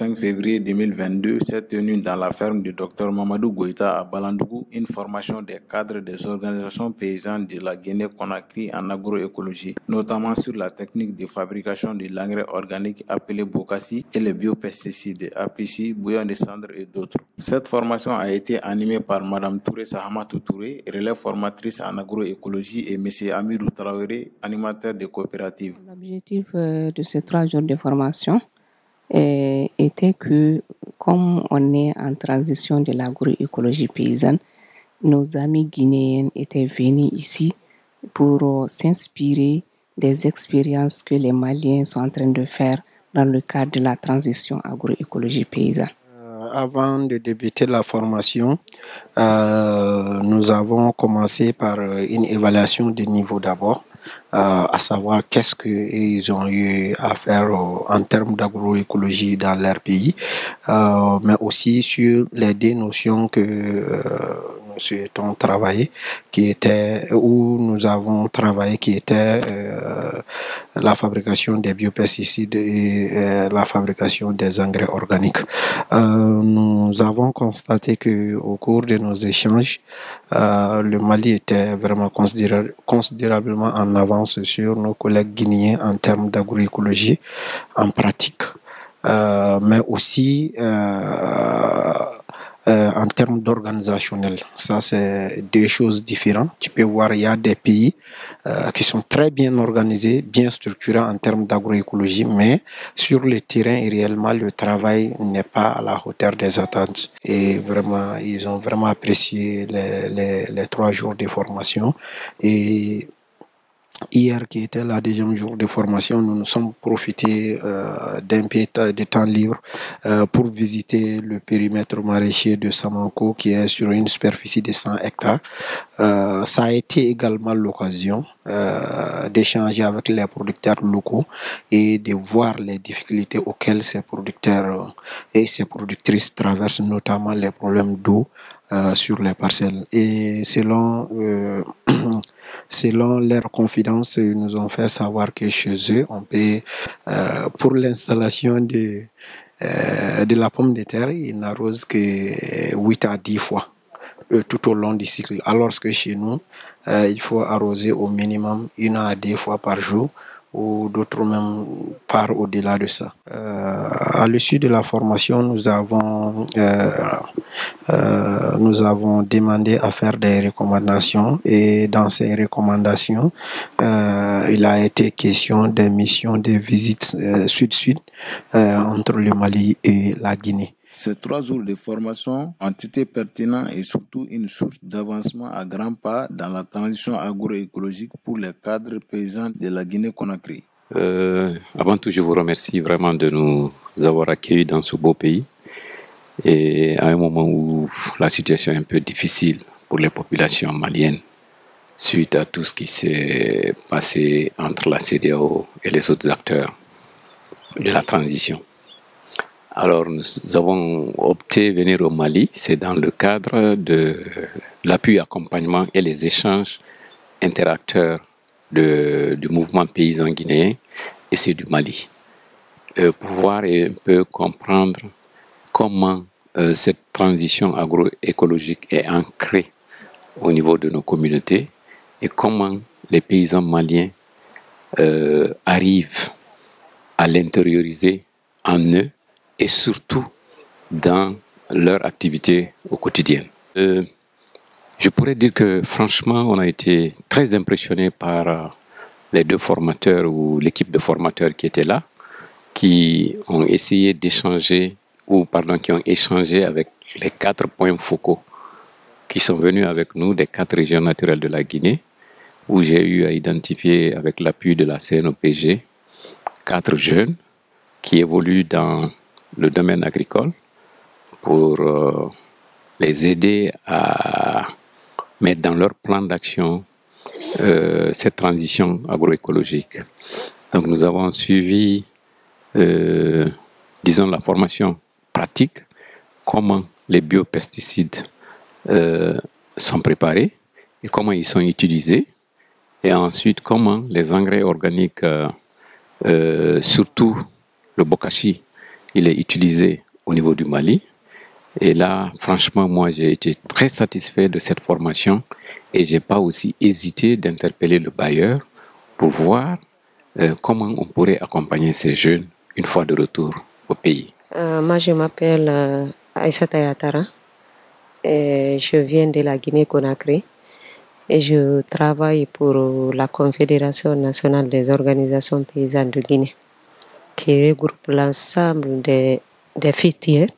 25 février 2022 s'est tenue dans la ferme du docteur Mamadou Goïta à Balandougou une formation des cadres des organisations paysannes de la Guinée-Conakry en agroécologie, notamment sur la technique de fabrication de l'engrais organique appelé Bokassi et les biopesticides Apici, bouillon de cendre et d'autres. Cette formation a été animée par Madame Touré Sahamatou Touré, relève formatrice en agroécologie, et M. Amirou Traoré, animateur de coopérative. L'objectif de ces 3 jours de formation était que, comme on est en transition de l'agroécologie paysanne, nos amis guinéens étaient venus ici pour s'inspirer des expériences que les Maliens sont en train de faire dans le cadre de la transition agroécologie paysanne. Avant de débuter la formation, nous avons commencé par une évaluation de niveau d'abord, à savoir qu'est-ce qu'ils ont eu à faire en termes d'agroécologie dans leur pays, mais aussi sur les 2 notions que nous souhaitons travailler, nous avons travaillé, qui était la fabrication des biopesticides et la fabrication des engrais organiques. Nous avons constaté que au cours de nos échanges, le Mali était vraiment considérablement en avance sur nos collègues guinéens en termes d'agroécologie en pratique, mais aussi en termes d'organisationnel. Ça, c'est 2 choses différentes. Tu peux voir, il y a des pays qui sont très bien organisés, bien structurés en termes d'agroécologie, mais sur le terrain, réellement, le travail n'est pas à la hauteur des attentes. Et vraiment, ils ont vraiment apprécié les 3 jours de formation. Et hier, qui était le 2e jour de formation, nous nous sommes profités d'un peu de temps libre pour visiter le périmètre maraîcher de Samanko, qui est sur une superficie de 100 hectares. Ça a été également l'occasion d'échanger avec les producteurs locaux et de voir les difficultés auxquelles ces producteurs et ces productrices traversent, notamment les problèmes d'eau sur les parcelles. Et selon leurs confidences, ils nous ont fait savoir que chez eux, on peut, pour l'installation de la pomme de terre, ils n'arrosent que 8 à 10 fois tout au long du cycle, alors que chez nous, il faut arroser au minimum 1 à 2 fois par jour, ou d'autres même par au-delà de ça. À l'issue de la formation, nous avons demandé à faire des recommandations, et dans ces recommandations, il a été question des missions de visite sud-sud entre le Mali et la Guinée. Ces 3 jours de formation ont été pertinents et surtout une source d'avancement à grands pas dans la transition agroécologique pour les cadres paysans de la Guinée-Conakry. Avant tout, je vous remercie vraiment de nous avoir accueillis dans ce beau pays, et à un moment où la situation est un peu difficile pour les populations maliennes suite à tout ce qui s'est passé entre la CEDEAO et les autres acteurs de la transition. Alors, nous avons opté de venir au Mali, c'est dans le cadre de l'appui, accompagnement et les échanges interacteurs du mouvement paysan guinéen et c'est du Mali. Pour voir et un peu comprendre comment cette transition agroécologique est ancrée au niveau de nos communautés et comment les paysans maliens arrivent à l'intérioriser en eux et surtout dans leur activité au quotidien. Je pourrais dire que franchement, on a été très impressionnés par les 2 formateurs ou l'équipe de formateurs qui étaient là, qui ont essayé d'échanger, qui ont échangé avec les 4 points focaux qui sont venus avec nous des 4 régions naturelles de la Guinée, où j'ai eu à identifier, avec l'appui de la CNOPG, 4 jeunes qui évoluent dans le domaine agricole pour les aider à mettre dans leur plan d'action cette transition agroécologique. Donc nous avons suivi, la formation pratique, comment les biopesticides sont préparés et comment ils sont utilisés, et ensuite comment les engrais organiques, surtout le bokashi, il est utilisé au niveau du Mali. Et là, franchement, moi, j'ai été très satisfait de cette formation et j'ai pas aussi hésité d'interpeller le bailleur pour voir comment on pourrait accompagner ces jeunes une fois de retour au pays. Moi, je m'appelle Aïssata Yatara et je viens de la Guinée-Conakry et je travaille pour la Confédération nationale des organisations paysannes de Guinée, qui regroupe l'ensemble des fêtiers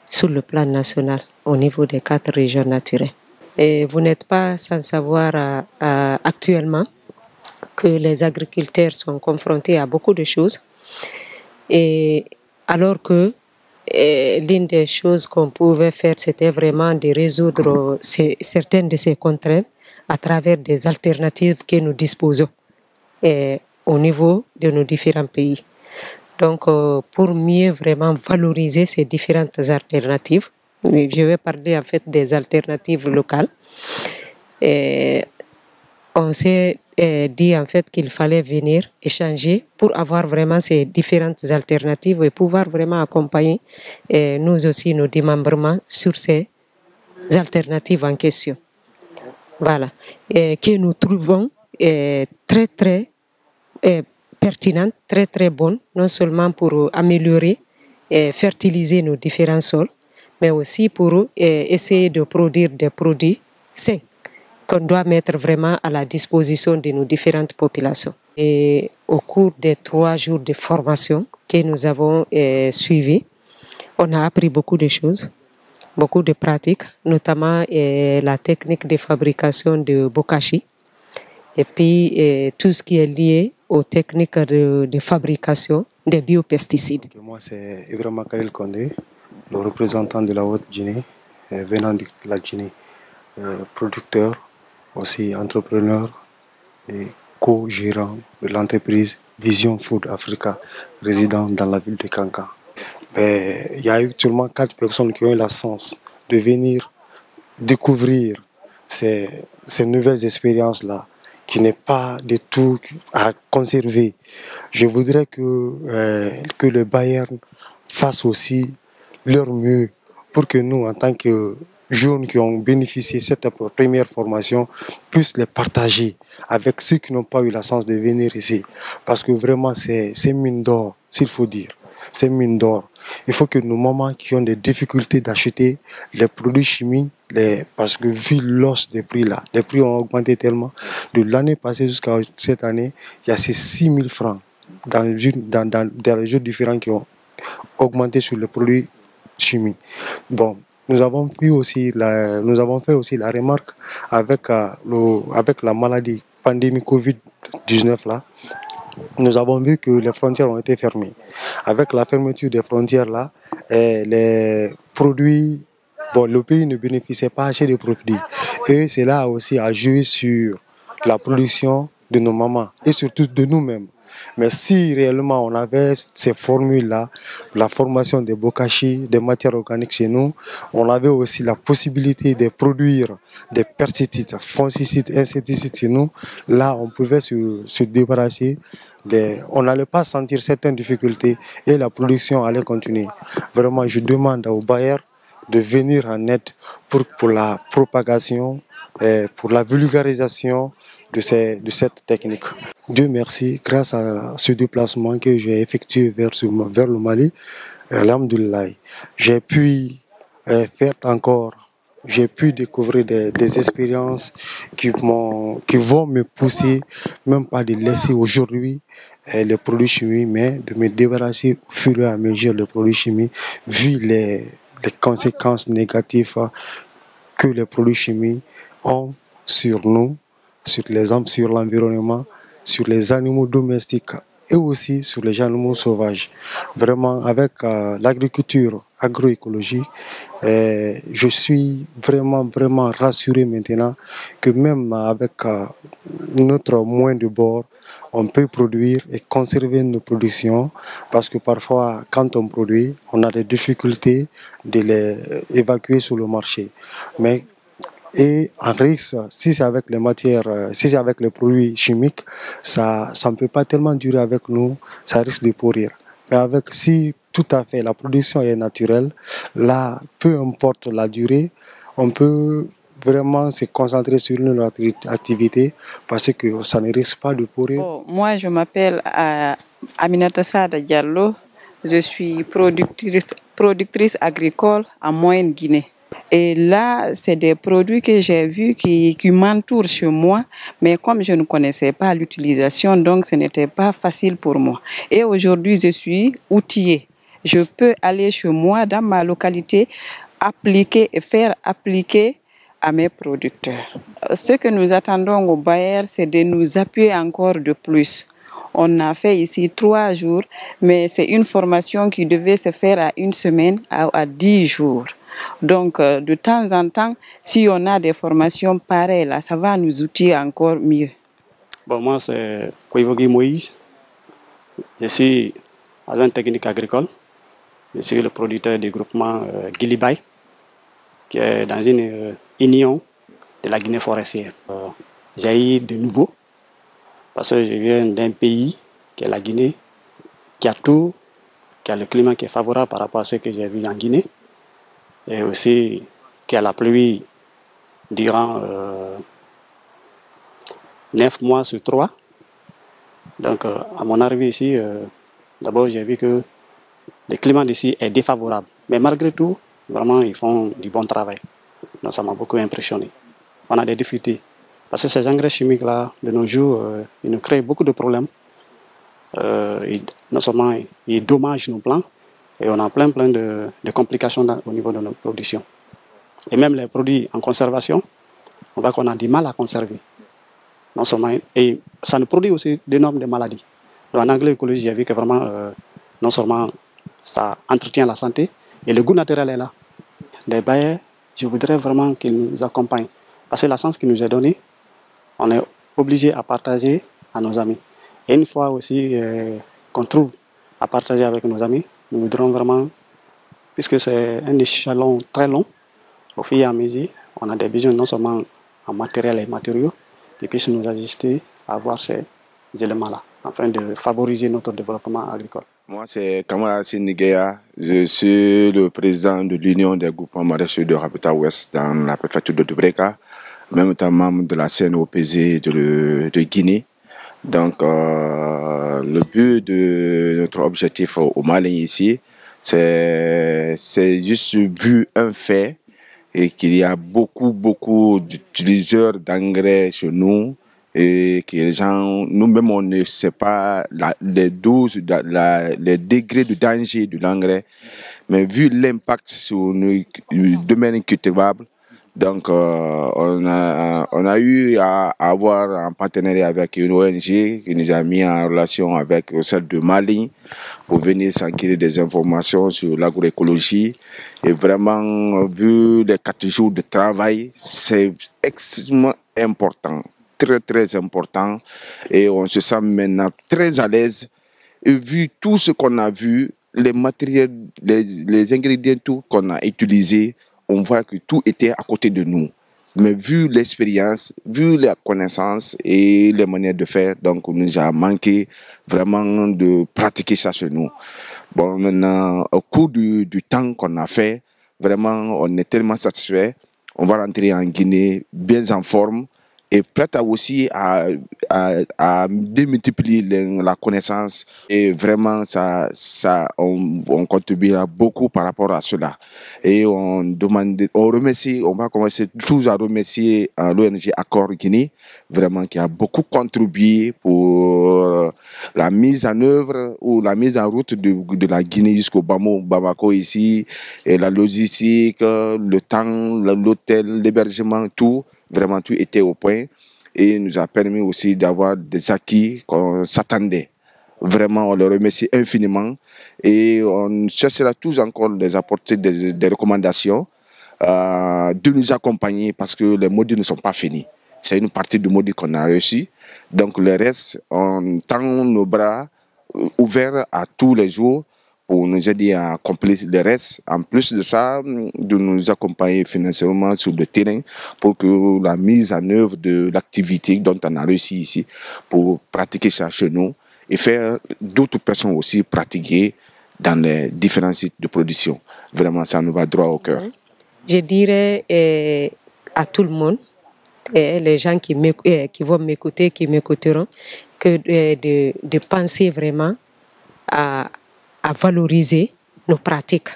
sur le plan national au niveau des 4 régions naturelles. Et vous n'êtes pas sans savoir actuellement que les agriculteurs sont confrontés à beaucoup de choses, et alors que l'une des choses qu'on pouvait faire, c'était vraiment de résoudre certaines de ces contraintes à travers des alternatives que nous disposons au niveau de nos différents pays. Donc, pour mieux vraiment valoriser ces différentes alternatives, je vais parler en fait des alternatives locales. On s'est dit en fait qu'il fallait venir échanger pour avoir vraiment ces différentes alternatives et pouvoir vraiment accompagner nous aussi nos démembrements sur ces alternatives en question. Voilà, que nous trouvons très très pertinente, très très bonne, non seulement pour améliorer et fertiliser nos différents sols, mais aussi pour essayer de produire des produits sains qu'on doit mettre vraiment à la disposition de nos différentes populations. Et au cours des 3 jours de formation que nous avons suivis, on a appris beaucoup de choses, beaucoup de pratiques, notamment la technique de fabrication de bokashi, et puis tout ce qui est lié aux techniques de fabrication des biopesticides. Moi, c'est Ibrahima Khalil Kondé, le représentant de la Haute-Guinée, venant de la Guinée, producteur, aussi entrepreneur et co-gérant de l'entreprise Vision Food Africa, résident dans la ville de Kankan. Il y a actuellement 4 personnes qui ont eu la chance de venir découvrir ces nouvelles expériences-là, qui n'est pas du tout à conserver. Je voudrais que le Bayern fasse aussi leur mieux pour que nous, en tant que jeunes qui ont bénéficié de cette première formation, puissent les partager avec ceux qui n'ont pas eu la chance de venir ici. Parce que vraiment, c'est mine d'or, s'il faut dire. C'est mine d'or. Il faut que nos mamans qui ont des difficultés d'acheter les produits chimiques, parce que vu l'os des prix là, les prix ont augmenté tellement. De l'année passée jusqu'à cette année, il y a ces 6 000 francs dans des régions différentes qui ont augmenté sur les produits chimiques. Bon, nous avons fait aussi la remarque avec la maladie pandémie Covid-19 là. Nous avons vu que les frontières ont été fermées. Avec la fermeture des frontières là, les produits, le pays ne bénéficiait pas assez de produits. Et cela aussi a joué sur la production de nos mamans et surtout de nous-mêmes. Mais si réellement on avait ces formules-là, la formation des bokashi, des matières organiques chez nous, on avait aussi la possibilité de produire des pesticides, fongicides, insecticides chez nous. Là, on pouvait se débarrasser. On n'allait pas sentir certaines difficultés et la production allait continuer. Vraiment, je demande aux bailleurs de venir en aide pour la propagation, pour la vulgarisation de cette technique. Dieu merci, grâce à ce déplacement que j'ai effectué vers le Mali, alhamdoulilah, j'ai pu j'ai pu découvrir des expériences qui vont me pousser, même pas de laisser aujourd'hui les produits chimiques, mais de me débarrasser au fur et à mesure des produits chimiques, vu les conséquences négatives que les produits chimiques ont sur nous, sur l'environnement, sur les animaux domestiques et aussi sur les animaux sauvages. Vraiment, avec l'agriculture agroécologique, je suis vraiment rassuré maintenant que même avec notre moyen de bord, on peut produire et conserver nos productions, parce que parfois, quand on produit, on a des difficultés de les évacuer sur le marché. Et en risque, si c'est avec les produits chimiques, ça ne peut pas tellement durer avec nous, ça risque de pourrir. Mais si tout à fait, la production est naturelle. Là, peu importe la durée, on peut vraiment se concentrer sur notre activité parce que ça ne risque pas de pourrir. Oh, moi, je m'appelle Aminata Sada Diallo. Je suis productrice agricole en Moyenne-Guinée. Et là, c'est des produits que j'ai vus qui m'entourent chez moi, mais comme je ne connaissais pas l'utilisation, donc ce n'était pas facile pour moi. Et aujourd'hui, je suis outillée. Je peux aller chez moi, dans ma localité, appliquer et faire appliquer à mes producteurs. Ce que nous attendons au Bayer, c'est de nous appuyer encore de plus. On a fait ici 3 jours, mais c'est une formation qui devait se faire à 1 semaine, à 10 jours. Donc, de temps en temps, si on a des formations pareilles, là, ça va nous outiller encore mieux. Bon, moi, c'est Koivogi Moïse. Je suis agent technique agricole. Je suis le producteur du groupement Guilibay, qui est dans une union de la Guinée forestière. J'ai eu de nouveau, parce que je viens d'un pays, qui est la Guinée, qui a tout, qui a le climat qui est favorable par rapport à ce que j'ai vu en Guinée, et aussi qui a la pluie durant 9 mois sur 3. Donc, à mon arrivée ici, d'abord j'ai vu que le climat d'ici est défavorable. Mais malgré tout, vraiment, ils font du bon travail. Donc, ça m'a beaucoup impressionné. On a des difficultés. Parce que ces engrais chimiques-là, de nos jours, ils nous créent beaucoup de problèmes. Non seulement ils dommagent nos plants, et on a plein de complications au niveau de nos productions. Et même les produits en conservation, on voit qu'on a du mal à conserver. Non seulement, et ça nous produit aussi d'énormes maladies. Donc, en agroécologie, j'ai vu que vraiment, non seulement ça entretient la santé, et le goût naturel est là. Les bailleurs, je voudrais vraiment qu'ils nous accompagnent. Parce que la chance qu'ils nous est donnée, on est obligé à partager à nos amis. Et une fois aussi qu'on trouve à partager avec nos amis, nous voudrons vraiment, puisque c'est un échelon très long, au fur et à mesure, on a des besoins non seulement en matériel et matériaux, qui puissent nous assister à avoir ces éléments-là, afin de favoriser notre développement agricole. Moi, c'est Kamara Sinigeya. Je suis le président de l'Union des groupements maraîchers de Habitat Ouest dans la préfecture de Dubreka, même étant membre de la CNOPZ de Guinée. Donc, le but de notre objectif au Mali ici, c'est juste vu un fait et qu'il y a beaucoup d'utilisateurs d'engrais chez nous et que les gens, nous-mêmes, on ne sait pas les doses, les degrés de danger de l'engrais, mais vu l'impact sur le domaine cultivable, donc on a eu à avoir un partenariat avec une ONG qui nous a mis en relation avec celle de Mali pour venir s'enquérir des informations sur l'agroécologie. Et vraiment, vu les 4 jours de travail, c'est extrêmement important, très important. Et on se sent maintenant très à l'aise. Et vu tout ce qu'on a vu, les matériels, les ingrédients, tout qu'on a utilisés, on voit que tout était à côté de nous. Mais vu l'expérience, vu la connaissance et les manières de faire, donc on nous a manqué vraiment de pratiquer ça chez nous. Bon, maintenant, au cours du temps qu'on a fait, vraiment, on est tellement satisfait. On va rentrer en Guinée bien en forme et prêt aussi à démultiplier la connaissance. Et vraiment, on contribuera beaucoup par rapport à cela. Et on va commencer tous à remercier l'ONG Accord Guinée, vraiment qui a beaucoup contribué pour la mise en œuvre ou la mise en route de la Guinée jusqu'au Bamako ici, et la logistique, le temps, l'hôtel, l'hébergement, tout. Vraiment, tout était au point et nous a permis aussi d'avoir des acquis qu'on s'attendait. Vraiment, on les remercie infiniment et on cherchera tous encore de les apporter des recommandations, de nous accompagner parce que les modules ne sont pas finis. C'est une partie du module qu'on a reçu. Donc, le reste, on tend nos bras ouverts à tous les jours pour nous aider à accomplir le reste. En plus de ça, de nous accompagner financièrement sur le terrain pour que la mise en œuvre de l'activité dont on a réussi ici, pour pratiquer ça chez nous et faire d'autres personnes aussi pratiquer dans les différents sites de production. Vraiment, ça nous va droit au cœur. Je dirais à tout le monde, les gens qui vont m'écouter, qui m'écouteront, que de penser vraiment à valoriser nos pratiques.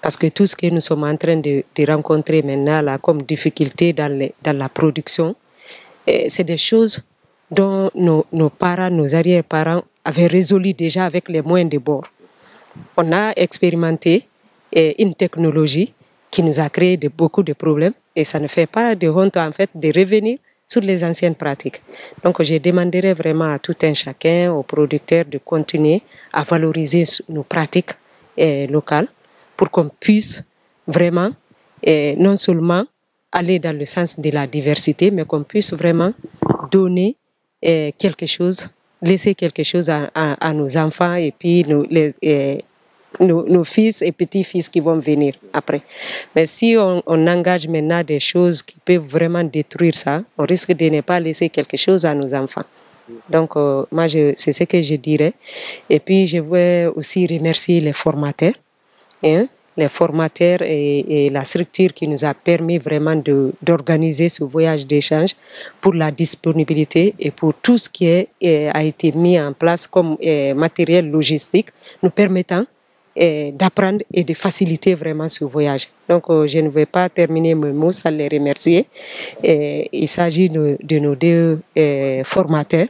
Parce que tout ce que nous sommes en train de rencontrer maintenant là, comme difficulté dans la production, c'est des choses dont nos parents, nos arrière-parents avaient résolu déjà avec les moyens de bord. On a expérimenté une technologie qui nous a créé beaucoup de problèmes et ça ne fait pas de honte en fait de revenir sur les anciennes pratiques. Donc je demanderais vraiment à tout un chacun, aux producteurs de continuer à valoriser nos pratiques locales pour qu'on puisse vraiment non seulement aller dans le sens de la diversité, mais qu'on puisse vraiment donner quelque chose, laisser quelque chose à nos enfants et puis nos fils et petits-fils qui vont venir après. Mais si on engage maintenant des choses qui peuvent vraiment détruire ça, on risque de ne pas laisser quelque chose à nos enfants. Donc, moi, c'est ce que je dirais. Et puis, je veux aussi remercier les formateurs. Les formateurs et la structure qui nous a permis vraiment d'organiser ce voyage d'échange pour la disponibilité et pour tout ce qui a été mis en place comme matériel logistique, nous permettant d'apprendre et de faciliter vraiment ce voyage. Donc, je ne vais pas terminer mes mots sans les remercier. Il s'agit de nos deux formateurs,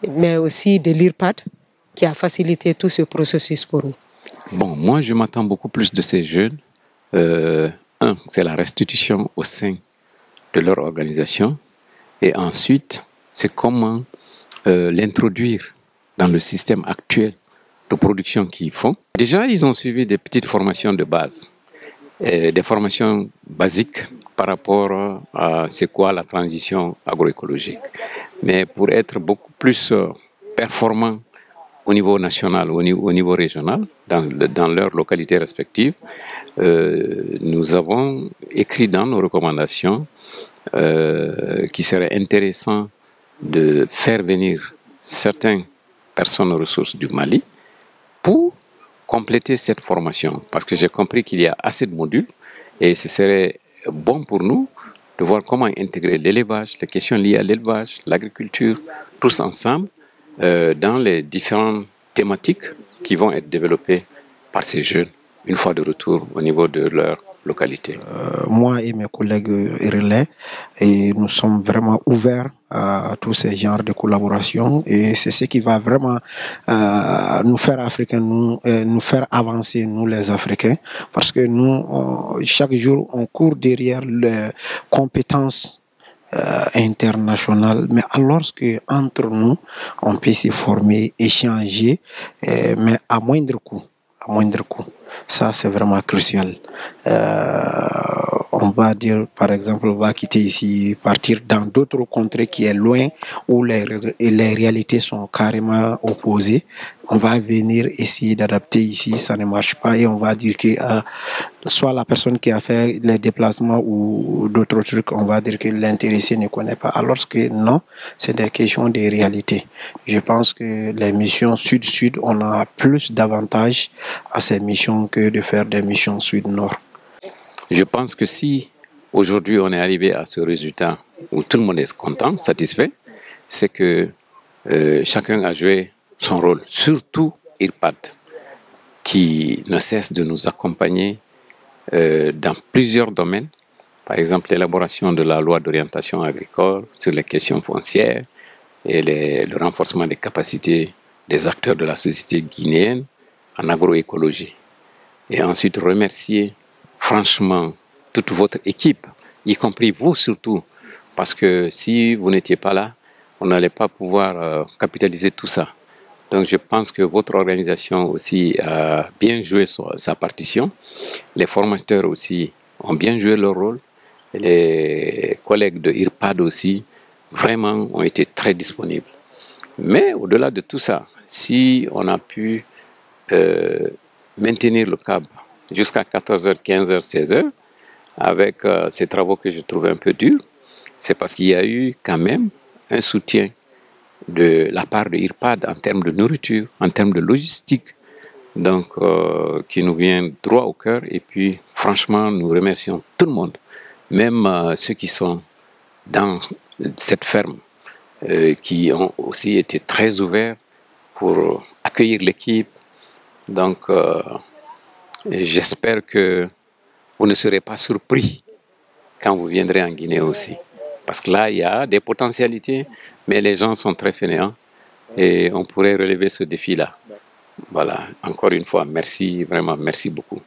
mais aussi de l'IRPAD qui a facilité tout ce processus pour nous. Bon, moi, je m'attends beaucoup plus de ces jeunes. C'est la restitution au sein de leur organisation. Et ensuite, c'est comment l'introduire dans le système actuel de production qu'ils font. Déjà, ils ont suivi des petites formations de base, des formations basiques par rapport à c'est quoi la transition agroécologique. Mais pour être beaucoup plus performants au niveau national, au niveau régional, dans leurs localités respectives, nous avons écrit dans nos recommandations qu'il serait intéressant de faire venir certaines personnes aux ressources du Mali pour compléter cette formation. Parce que j'ai compris qu'il y a assez de modules et ce serait bon pour nous de voir comment intégrer l'élevage, les questions liées à l'élevage, l'agriculture, tous ensemble, dans les différentes thématiques qui vont être développées par ces jeunes une fois de retour au niveau de leur localité. Moi et mes collègues relais, et nous sommes vraiment ouverts à tous ces genres de collaboration et c'est ce qui va vraiment nous faire africains, nous faire avancer nous les Africains, parce que nous chaque jour on court derrière les compétences internationales, mais alors que entre nous on peut se former, échanger, mais à moindre coût. Ça, c'est vraiment crucial. On va dire, par exemple, on va quitter ici, partir dans d'autres contrées qui est loin, où les réalités sont carrément opposées. On va venir essayer d'adapter ici, ça ne marche pas, et on va dire que soit la personne qui a fait les déplacements ou d'autres trucs, on va dire que l'intéressé ne connaît pas. Alors que non, c'est des questions de réalité. Je pense que les missions sud-sud, on a plus d'avantages à ces missions que de faire des missions sud-nord. Je pense que si aujourd'hui on est arrivé à ce résultat où tout le monde est content, satisfait, c'est que chacun a joué son rôle, surtout IRPAD, qui ne cesse de nous accompagner dans plusieurs domaines, par exemple l'élaboration de la loi d'orientation agricole sur les questions foncières et le renforcement des capacités des acteurs de la société guinéenne en agroécologie. Et ensuite remercier franchement toute votre équipe, y compris vous surtout, parce que si vous n'étiez pas là, on n'allait pas pouvoir capitaliser tout ça. Donc je pense que votre organisation aussi a bien joué sa partition. Les formateurs aussi ont bien joué leur rôle. Et les collègues de IRPAD aussi, vraiment, ont été très disponibles. Mais au-delà de tout ça, si on a pu maintenir le cap jusqu'à 14h, 15h, 16h, avec ces travaux que je trouvais un peu durs, c'est parce qu'il y a eu quand même un soutien de la part de IRPAD en termes de nourriture, en termes de logistique, donc qui nous vient droit au cœur. Et puis, franchement, nous remercions tout le monde, même ceux qui sont dans cette ferme, qui ont aussi été très ouverts pour accueillir l'équipe. Donc, j'espère que vous ne serez pas surpris quand vous viendrez en Guinée aussi. Parce que là, il y a des potentialités, mais les gens sont très fainéants et on pourrait relever ce défi-là. Voilà, encore une fois, merci, vraiment, merci beaucoup.